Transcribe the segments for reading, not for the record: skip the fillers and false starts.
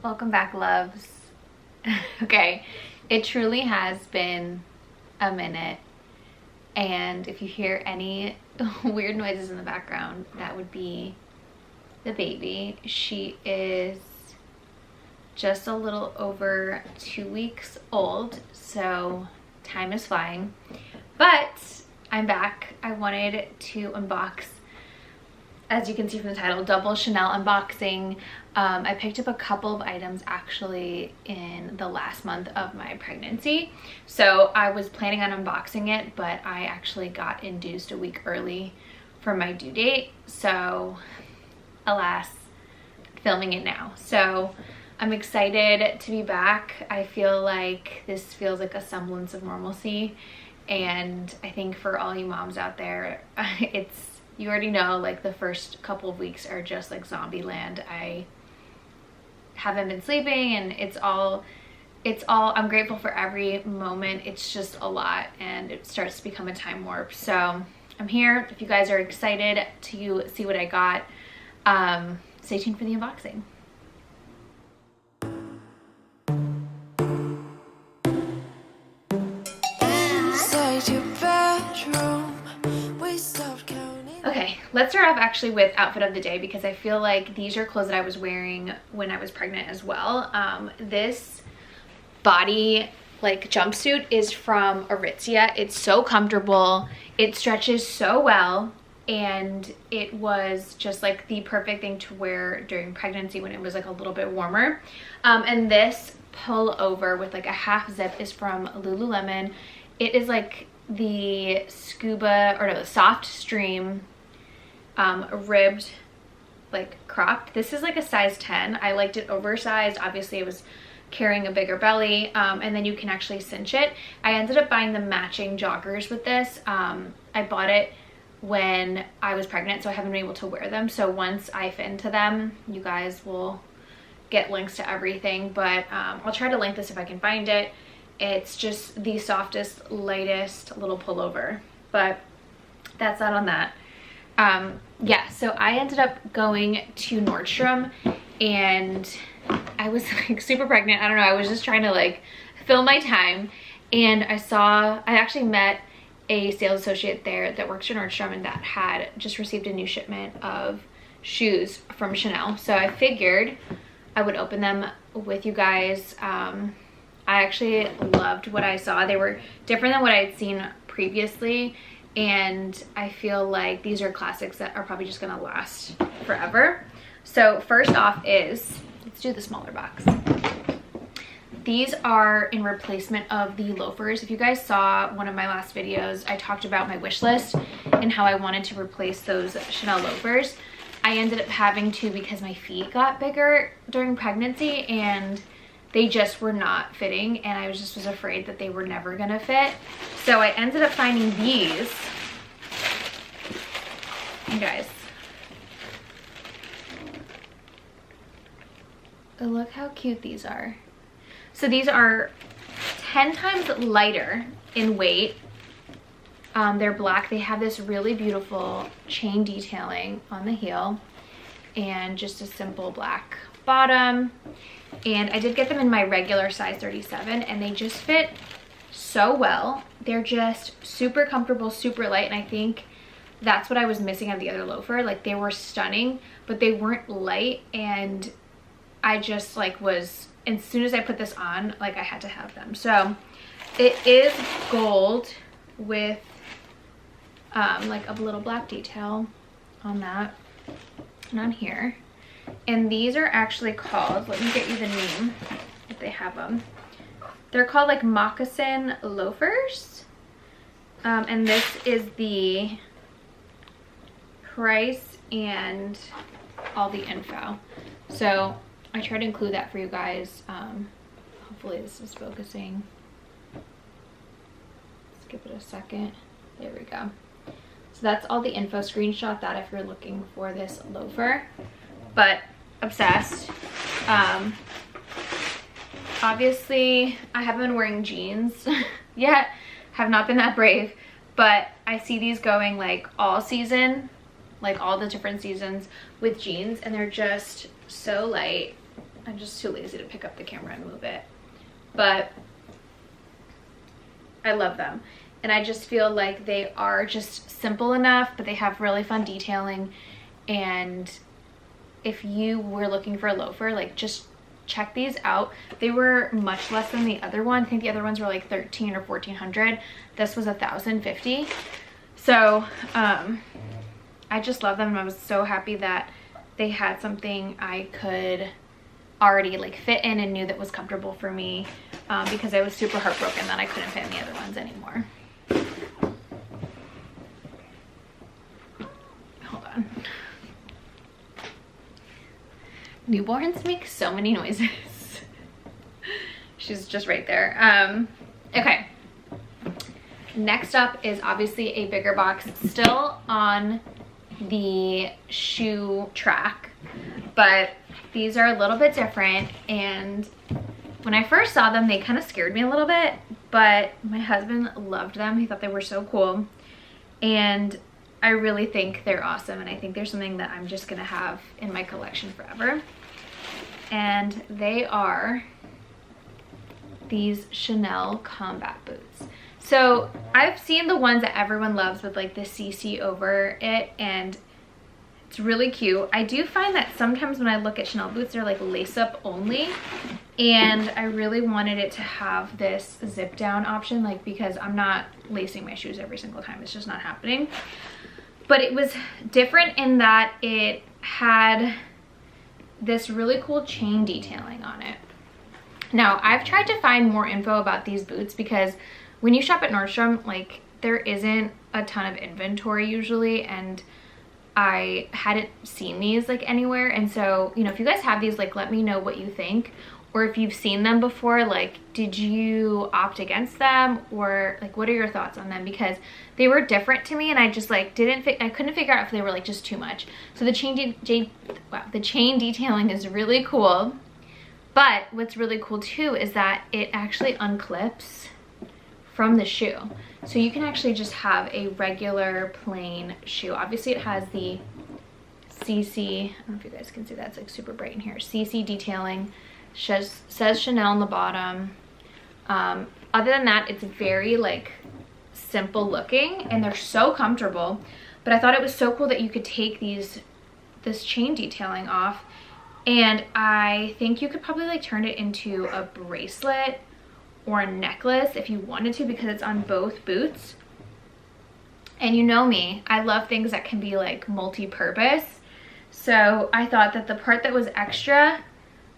Welcome back, loves. Okay, it truly has been a minute, and if you hear any weird noises in the background, that would be the baby. She is just a little over 2 weeks old, so time is flying. But I'm back. I wanted to unbox, as you can see from the title, double Chanel unboxing. I picked up a couple of items actually in the last month of my pregnancy. So I was planning on unboxing it, but I actually got induced a week early for my due date. So alas, filming it now. So I'm excited to be back. I feel like this feels like a semblance of normalcy. And I think for all you moms out there, you already know, like, the first couple of weeks are just like zombie land. I haven't been sleeping, and it's all I'm grateful for every moment. It's just a lot, and it starts to become a time warp. So I'm here. If you guys are excited to see what I got, stay tuned for the unboxing. Okay, let's start off actually with outfit of the day, because I feel like these are clothes that I was wearing when I was pregnant as well. This body like jumpsuit is from Aritzia. It's so comfortable, it stretches so well, and it was just like the perfect thing to wear during pregnancy when it was like a little bit warmer. And this pullover with like a half zip is from Lululemon. It is like the the soft stream ribbed, like cropped. This is like a size 10. I liked it oversized. Obviously it was carrying a bigger belly, and then you can actually cinch it. I ended up buying the matching joggers with this. I bought it when I was pregnant, so I haven't been able to wear them. So once I fit into them, you guys will get links to everything, but I'll try to link this if I can find it. It's just the softest, lightest little pullover, but that's that on that. Yeah, so I ended up going to Nordstrom, and I was like super pregnant. I don't know, I was just trying to like fill my time, and I actually met a sales associate there that works for Nordstrom, and that had just received a new shipment of shoes from Chanel. So I figured I would open them with you guys. I actually loved what I saw. They were different than what I had seen previously, and I feel like these are classics that are probably just gonna last forever. So first off let's do the smaller box. These are in replacement of the Loafers. If you guys saw one of my last videos, I talked about my wish list and how I wanted to replace those Chanel Loafers. I ended up having to because my feet got bigger during pregnancy, and they just were not fitting, and I was afraid that they were never gonna fit. So I ended up finding these. You guys, look how cute these are. So these are 10 times lighter in weight. They're black. They have this really beautiful chain detailing on the heel, and just a simple black bottom. And I did get them in my regular size 37, and they just fit so well. They're just super comfortable, super light, and I think that's what I was missing of the other loafer. Like, they were stunning, but they weren't light, and I just like was, as soon as I put this on, like, I had to have them. So it is gold with like a little black detail on that and on here. And these are actually called, let me get you the name if they have them. They're called like moccasin loafers. And this is the price and all the info. So I try to include that for you guys. Hopefully this is focusing. Let's give it a second. There we go. So that's all the info. Screenshot that if you're looking for this loafer. But obsessed. Obviously I haven't been wearing jeans yet, have not been that brave, but I see these going like all season, like all the different seasons with jeans, and they're just so light. I'm just too lazy to pick up the camera and move it. But I love them. And I just feel like they are just simple enough, but they have really fun detailing. And if you were looking for a loafer, like just check these out. They were much less than the other one. I think the other ones were like 13 or 1400. This was 1050. So I just love them, and I was so happy that they had something I could already like fit in and knew that was comfortable for me, because I was super heartbroken that I couldn't fit in the other ones anymore. Hold on. Newborns make so many noises. She's just right there. Okay. Next up is obviously a bigger box, still on the shoe track, but these are a little bit different. And when I first saw them, they kind of scared me a little bit, but my husband loved them. He thought they were so cool, and I really think they're awesome, and I think they're something that I'm just gonna have in my collection forever. And they are these Chanel combat boots. So I've seen the ones that everyone loves with like the CC over it, and it's really cute. I do find that sometimes when I look at Chanel boots, they're like lace up only, and I really wanted it to have this zip down option, like, because I'm not lacing my shoes every single time. It's just not happening. But it was different in that it had this really cool chain detailing on it. Now, I've tried to find more info about these boots because when you shop at Nordstrom, like, there isn't a ton of inventory usually, and I hadn't seen these like anywhere. And so, you know, if you guys have these, like, let me know what you think, or if you've seen them before, like, did you opt against them, or like, what are your thoughts on them? Because they were different to me, and I just like I couldn't figure out if they were like just too much. So the chain detailing is really cool, but what's really cool too is that it actually unclips from the shoe. So you can actually just have a regular plain shoe. Obviously it has the CC, I don't know if you guys can see that, it's like super bright in here, CC detailing, says Chanel on the bottom. Other than that, it's very like simple looking, and they're so comfortable. But I thought it was so cool that you could take this chain detailing off, and I think you could probably like turn it into a bracelet or a necklace if you wanted to, because it's on both boots. And you know me, I love things that can be like multi-purpose. So I thought that the part that was extra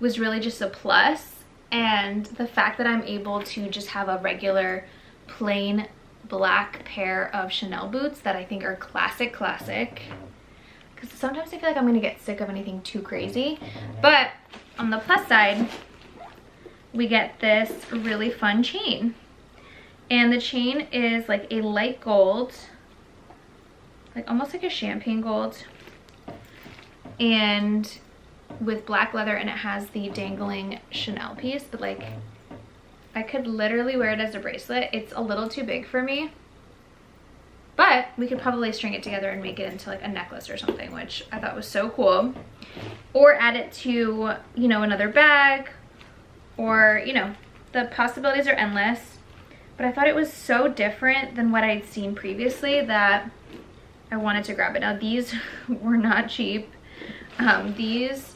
was really just a plus, and the fact that I'm able to just have a regular plain black pair of Chanel boots that I think are classic, because sometimes I feel like I'm gonna get sick of anything too crazy. But on the plus side, we get this really fun chain, and the chain is like a light gold, like almost like a champagne gold, and with black leather, and it has the dangling Chanel piece. But like, I could literally wear it as a bracelet. It's a little too big for me, but we could probably string it together and make it into like a necklace or something, which I thought was so cool. Or add it to, you know, another bag, or, you know, the possibilities are endless. But I thought it was so different than what I'd seen previously that I wanted to grab it. Now, these were not cheap. These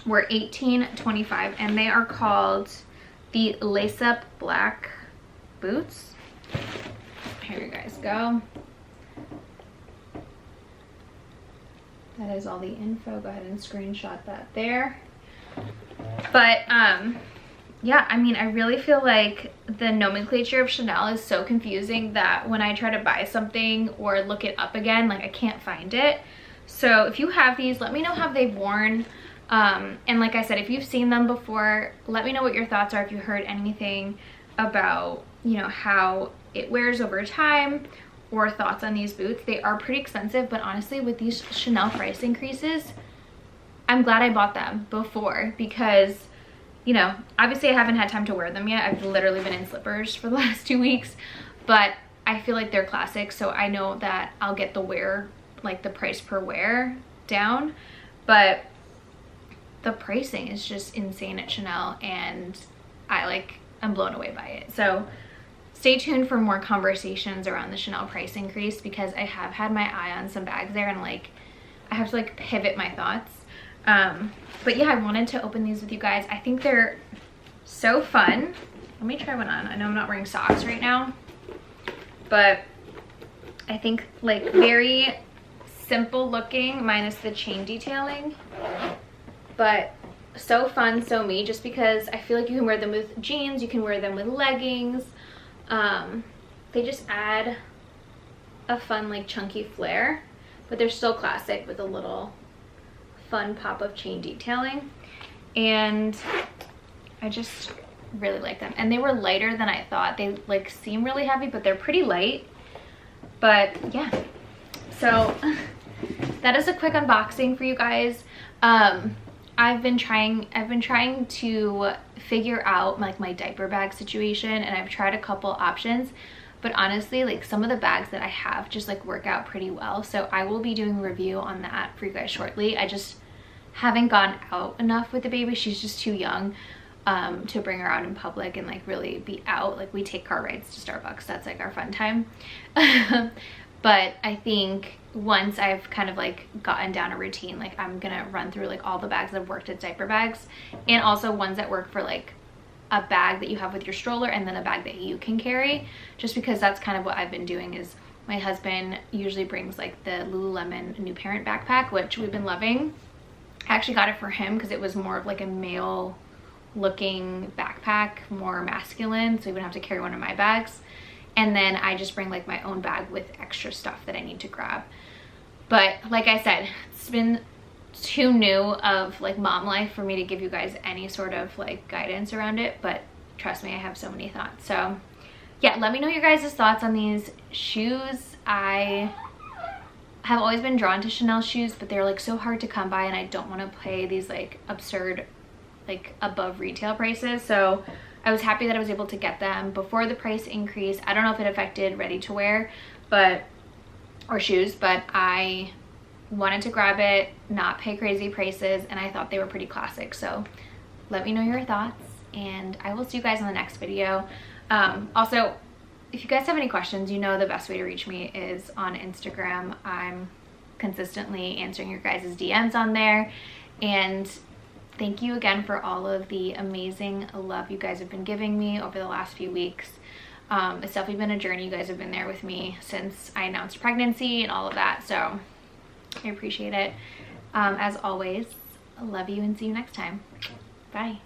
were $18.25, and they are called the Lace Up Black boots. Here you guys go. That is all the info. Go ahead and screenshot that there. But yeah, I mean, I really feel like the nomenclature of Chanel is so confusing that when I try to buy something or look it up again, like, I can't find it. So if you have these, let me know how they've worn. And like I said, if you've seen them before, let me know what your thoughts are. If you heard anything about, you know, how it wears over time, or thoughts on these boots. They are pretty expensive, but honestly, with these Chanel price increases, I'm glad I bought them before, because, you know, obviously I haven't had time to wear them yet. I've literally been in slippers for the last 2 weeks, but I feel like they're classic, so I know that I'll get the wear, like the price per wear down. But the pricing is just insane at Chanel, and I'm blown away by it. So stay tuned for more conversations around the Chanel price increase, because I have had my eye on some bags there, and like I have to like pivot my thoughts. But yeah, I wanted to open these with you guys. I think they're so fun. Let me try one on. I know I'm not wearing socks right now, but I think like very simple looking minus the chain detailing, but so fun, so me, just because I feel like you can wear them with jeans, you can wear them with leggings. They just add a fun like chunky flare, but they're still classic with a little fun pop of chain detailing, and I just really like them. And they were lighter than I thought. They like seem really heavy, but they're pretty light. But yeah, so that is a quick unboxing for you guys. I've been trying to figure out like my diaper bag situation, and I've tried a couple options, but honestly like some of the bags that I have just like work out pretty well. So I will be doing a review on that for you guys shortly. I just haven't gone out enough with the baby. She's just too young to bring her out in public and like really be out. Like we take car rides to Starbucks. That's like our fun time. But I think once I've kind of like gotten down a routine, like I'm gonna run through like all the bags that have worked as diaper bags, and also ones that work for like a bag that you have with your stroller and then a bag that you can carry, just because that's kind of what I've been doing. Is my husband usually brings like the Lululemon new parent backpack, which we've been loving. I actually got it for him because it was more of like a male looking backpack, more masculine, so he wouldn't have to carry one of my bags. And then I just bring like my own bag with extra stuff that I need to grab. But like I said, it's been too new of like mom life for me to give you guys any sort of like guidance around it, but trust me, I have so many thoughts. So yeah, let me know your guys' thoughts on these shoes. I have always been drawn to Chanel shoes, but they're like so hard to come by, and I don't want to pay these like absurd like above retail prices. So I was happy that I was able to get them before the price increase. I don't know if it affected ready to wear or shoes, but I wanted to grab it, not pay crazy prices, and I thought they were pretty classic. So let me know your thoughts, and I will see you guys in the next video. Also, if you guys have any questions, you know the best way to reach me is on Instagram. I'm consistently answering your guys' DMs on there, and thank you again for all of the amazing love you guys have been giving me over the last few weeks. It's definitely been a journey. You guys have been there with me since I announced pregnancy and all of that, so I appreciate it. As always, I love you and see you next time. Bye.